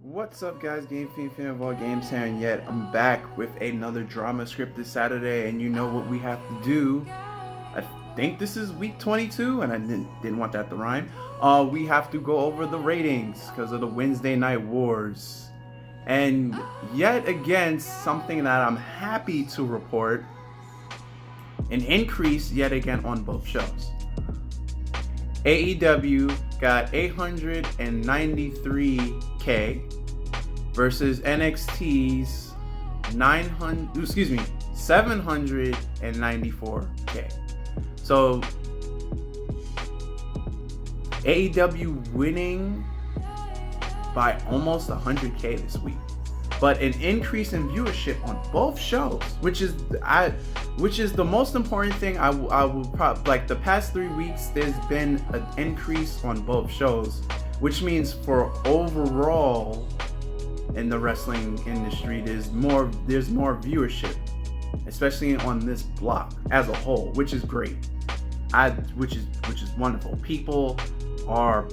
What's up, guys? Game Fiend fan of all games here, and yet I'm back with another drama script this Saturday, and you know what we have to do. I think this is week 22, and I didn't want that to rhyme. We have to go over the ratings because of the Wednesday Night Wars, and yet again, something that I'm happy to report: an increase yet again on both shows. AEW got 893K versus NXT's 794K. So AEW winning by almost 100K this week, but an increase in viewership on both shows, which is the most important thing. I will probably, like, the past 3 weeks, there's been an increase on both shows, which means for overall in the wrestling industry, there's more viewership, especially on this block as a whole, which is great. Which is wonderful. People are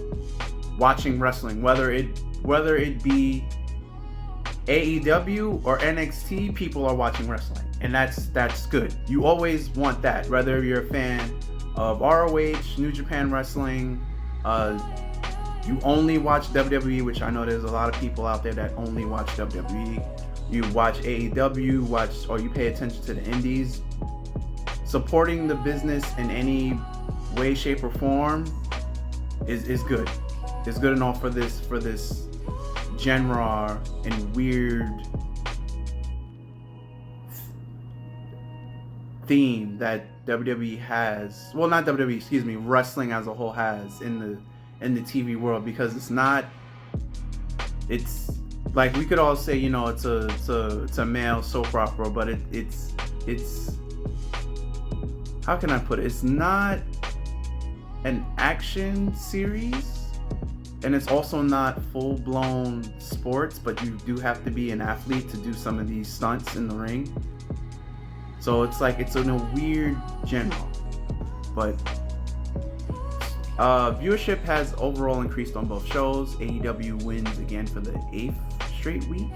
watching wrestling, whether it be AEW or NXT. People are watching wrestling, and that's good. You always want that, whether you're a fan of ROH, New Japan Wrestling, you only watch WWE, which I know there's a lot of people out there that only watch WWE. You watch AEW, or you pay attention to the indies. Supporting the business in any way, shape, or form is good. It's good and all for this genre and weird theme that WWE has. Well, not WWE, excuse me, wrestling as a whole has in the TV world, because it's like, we could all say, it's a male soap opera, but it's how can I put it? It's not an action series, and it's also not full-blown sports, but you do have to be an athlete to do some of these stunts in the ring. So it's like, it's in a weird genre. But viewership has overall increased on both shows. AEW wins again for the 8th straight week.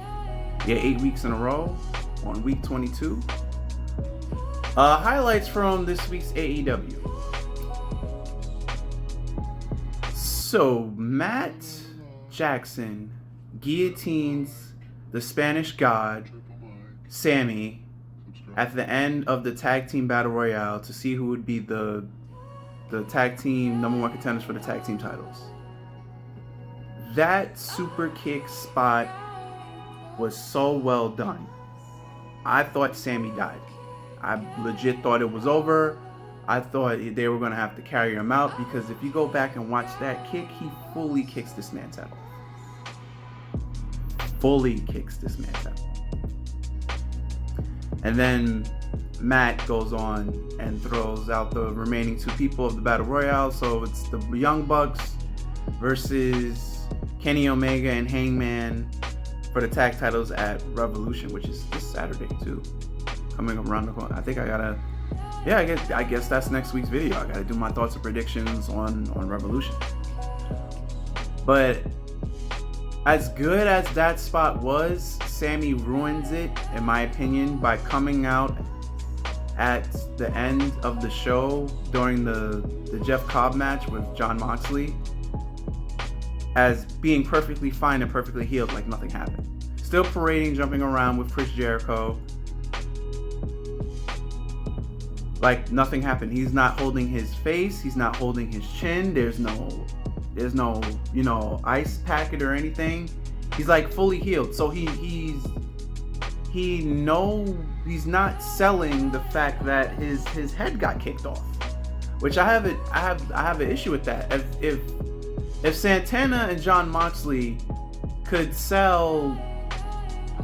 8 weeks in a row on week 22. Highlights from this week's AEW. So Matt Jackson guillotines the Spanish God, Sammy, at the end of the tag team battle royale to see who would be the tag team number 1 contenders for the tag team titles. That super kick spot was so well done. I thought Sammy died. I legit thought it was over. I thought they were going to have to carry him out, because if you go back and watch that kick, he fully kicks this man's head off. Fully kicks this man's head off. And then Matt goes on and throws out the remaining 2 people of the Battle Royale. So it's the Young Bucks versus Kenny Omega and Hangman for the tag titles at Revolution, which is this Saturday too. Coming around the corner. I think I guess that's next week's video. I gotta do my thoughts and predictions on Revolution. But as good as that spot was, Sammy ruins it, in my opinion, by coming out at the end of the show during the Jeff Cobb match with Jon Moxley as being perfectly fine and perfectly healed, like nothing happened. Still parading, jumping around with Chris Jericho like nothing happened. He's not holding his face. He's not holding his chin. There's no, ice packet or anything. He's like fully healed. So he's not selling the fact that his head got kicked off, which I have an issue with that. If Santana and Jon Moxley could sell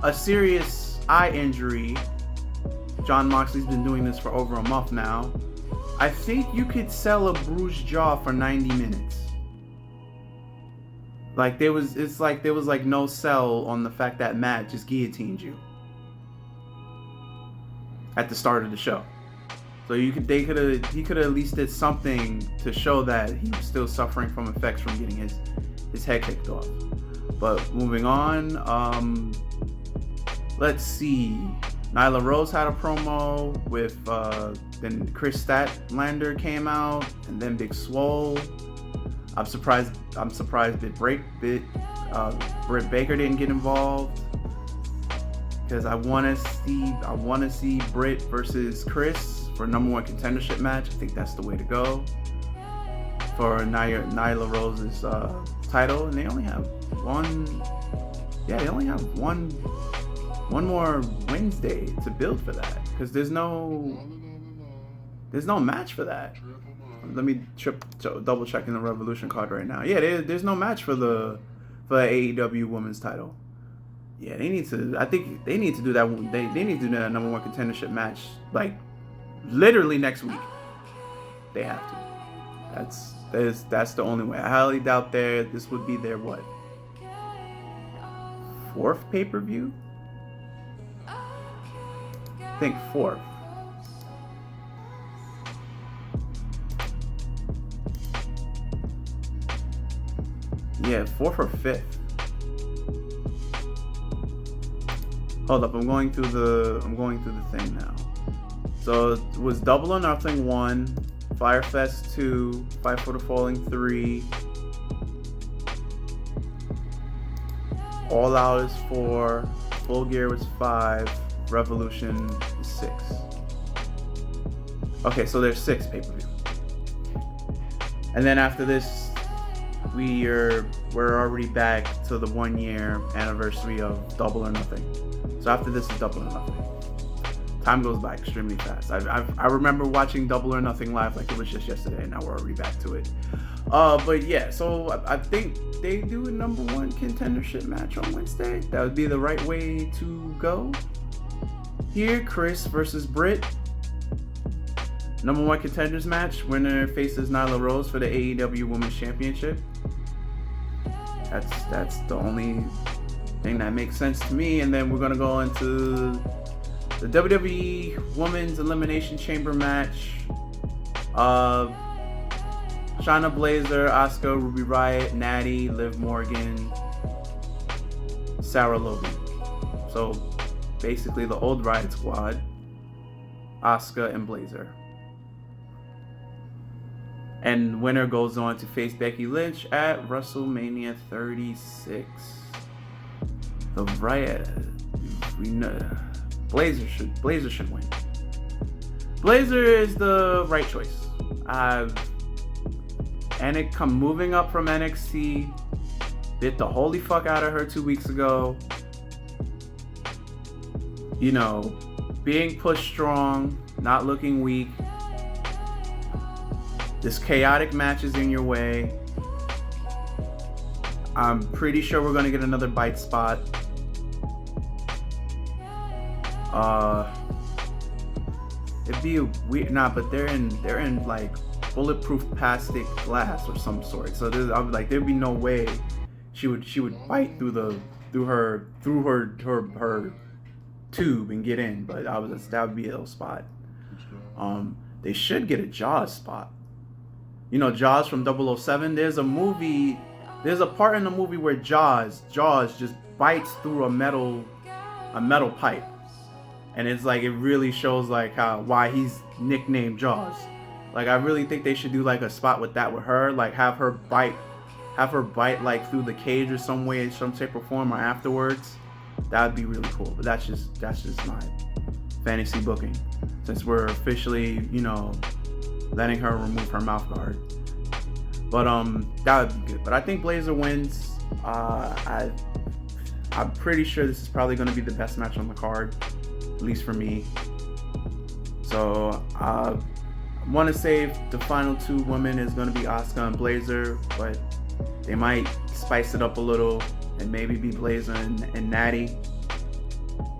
a serious eye injury, Jon Moxley's been doing this for over a month now, I think you could sell a bruised jaw for 90 minutes. Like there was no sell on the fact that Matt just guillotined you at the start of the show. So he could have at least did something to show that he was still suffering from effects from getting his head kicked off. But moving on, let's see. Nyla Rose had a promo with then Chris Statlander came out, and then Big Swole. I'm surprised that Britt Baker didn't get involved, because I want to see Britt versus Chris for #1 contendership match. I think that's the way to go for Nyla Rose's title, and they only have one. Yeah, they only have one more Wednesday to build for that, because there's no match for that. Let me double check in the Revolution card right now. Yeah, there's no match for the AEW Women's title. Yeah, they need to. I think they need to do that. They need to do that #1 contendership match like literally next week. They have to. That's the only way. I highly doubt this would be their what? 4th pay-per-view? I think 4th. Yeah, 4th or 5th. Hold up, I'm going through the thing now. So it was Double or Nothing 1, Firefest 2, Fight for the Falling 3, All Out is 4, Full Gear was 5, Revolution is 6. Okay, so there's 6 pay-per-view. And then after this, we're already back to the 1-year anniversary of Double or Nothing. So after this is Double or Nothing. Time goes by extremely fast. I remember watching Double or Nothing live like it was just yesterday, and now we're already back to it. But yeah, so I think they do a #1 contendership match on Wednesday. That would be the right way to go. Here, Chris versus Britt. #1 contenders match. Winner faces Nyla Rose for the AEW Women's Championship. That's the only thing that makes sense to me. And then we're gonna go into the WWE Women's Elimination Chamber match. Shayna Baszler, Asuka, Ruby Riott, Natty, Liv Morgan, Sarah Logan. So basically the old Riott squad, Asuka and Baszler. And winner goes on to face Becky Lynch at WrestleMania 36. The Riott, we know Baszler should win. Baszler is the right choice. Moving up from NXT, bit the holy fuck out of her 2 weeks ago. You know, being pushed strong, not looking weak. This chaotic match is in your way. I'm pretty sure we're gonna get another bite spot. It'd be weird, but they're in like bulletproof plastic glass or some sort. So there'd be no way she would bite through her tube and get in. But that would be a little spot. They should get a Jaws spot. You know, Jaws from 007. There's a part in the movie where Jaws just bites through a metal pipe, and it's like it really shows like why he's nicknamed Jaws. Like I really think they should do like a spot with her, like have her bite like through the cage or some way, in some shape or form, or afterwards. That would be really cool. But that's just my fantasy booking, since we're officially, you know, letting her remove her mouth guard. But that would be good. But I think Baszler wins. I'm pretty sure this is probably going to be the best match on the card, at least for me. So I want to say the final 2 women is going to be Asuka and Baszler, but they might spice it up a little and maybe be Baszler and Natty.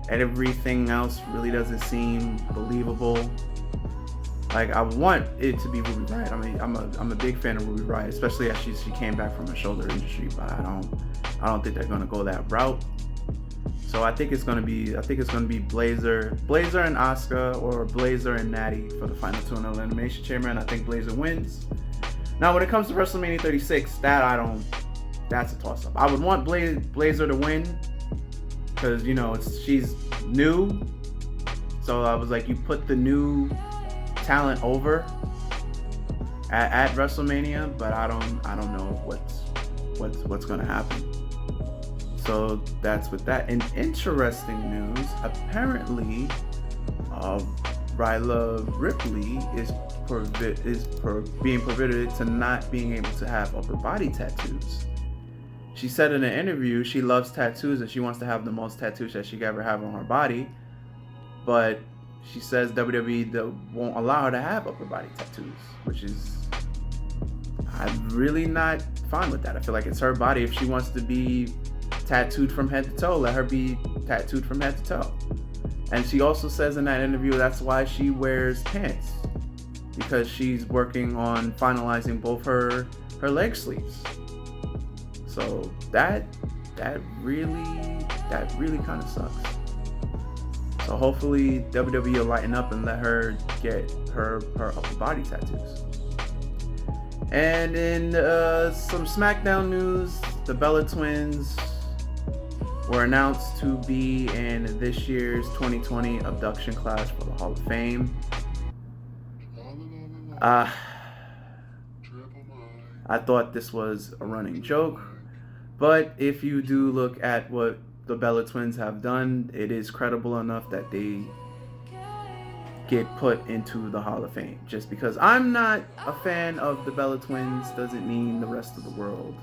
Everything else really doesn't seem believable. Like I want it to be Ruby Riott. I mean, I'm a big fan of Ruby Riott, especially as she came back from a shoulder injury. But I don't think they're gonna go that route. So I think it's gonna be Baszler and Asuka, or Baszler and Natty for the final 2 in the Elimination Chamber, and I think Baszler wins. Now when it comes to WrestleMania 36, that that's a toss-up. I would want Blazer to win because, you know, she's new. So I was like, you put the new talent over at WrestleMania, but I don't know what's gonna happen. So that's with that. In interesting news, apparently, Rhea Ripley is being prohibited to not being able to have upper body tattoos. She said in an interview she loves tattoos and she wants to have the most tattoos that she could ever have on her body, but she says WWE won't allow her to have upper body tattoos, which is, I'm really not fine with that. I feel like it's her body. If she wants to be tattooed from head to toe, let her be tattooed from head to toe. And she also says in that interview that's why she wears pants, because she's working on finalizing both her leg sleeves. So that really kind of sucks. So hopefully WWE will lighten up and let her get her upper body tattoos. And in some SmackDown news, the Bella Twins were announced to be in this year's 2020 induction class for the Hall of Fame. I thought this was a running joke, but if you do look at what the Bella Twins have done, it is credible enough that they get put into the Hall of Fame. Just because I'm not a fan of the Bella Twins doesn't mean the rest of the world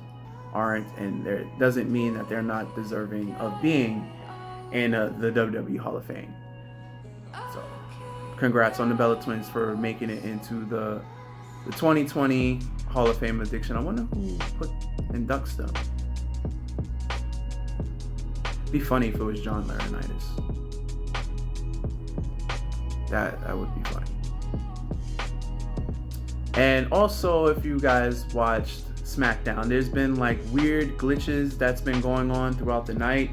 aren't, and it doesn't mean that they're not deserving of being in the WWE Hall of Fame. So congrats on the Bella Twins for making it into the 2020 Hall of Fame addiction. I wonder who inducts them. It'd be funny if it was John Laurinaitis. That would be funny. And also, if you guys watched SmackDown, there's been like weird glitches that's been going on throughout the night.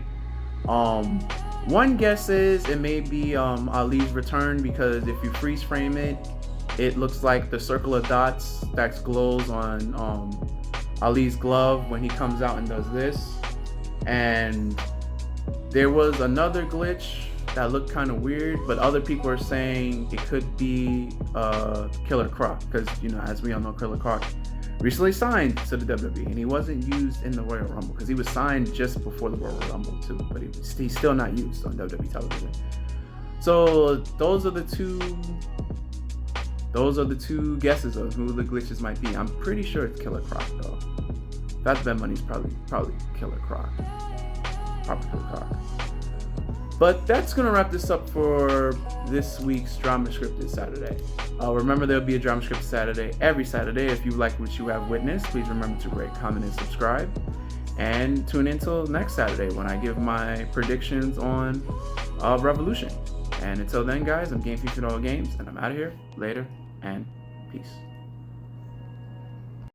One guess is it may be Ali's return, because if you freeze frame it, it looks like the circle of dots that glows on Ali's glove when he comes out and does this. And there was another glitch that looked kind of weird, but other people are saying it could be Killer Croc, because, you know, as we all know, Killer Croc recently signed to the WWE, and he wasn't used in the Royal Rumble because he was signed just before the Royal Rumble too, but he's still not used on WWE television. So those are the two guesses of who the glitches might be. I'm pretty sure it's Killer Croc though. That's bet money's probably Killer Croc. Probably Killer Croc. But that's going to wrap this up for this week's Drama Scripted Saturday. Remember, there'll be a Drama Scripted Saturday every Saturday. If you like what you have witnessed, please remember to rate, comment, and subscribe. And tune in till next Saturday when I give my predictions on Revolution. And until then, guys, I'm Game Featured All Games, and I'm out of here. Later, and peace.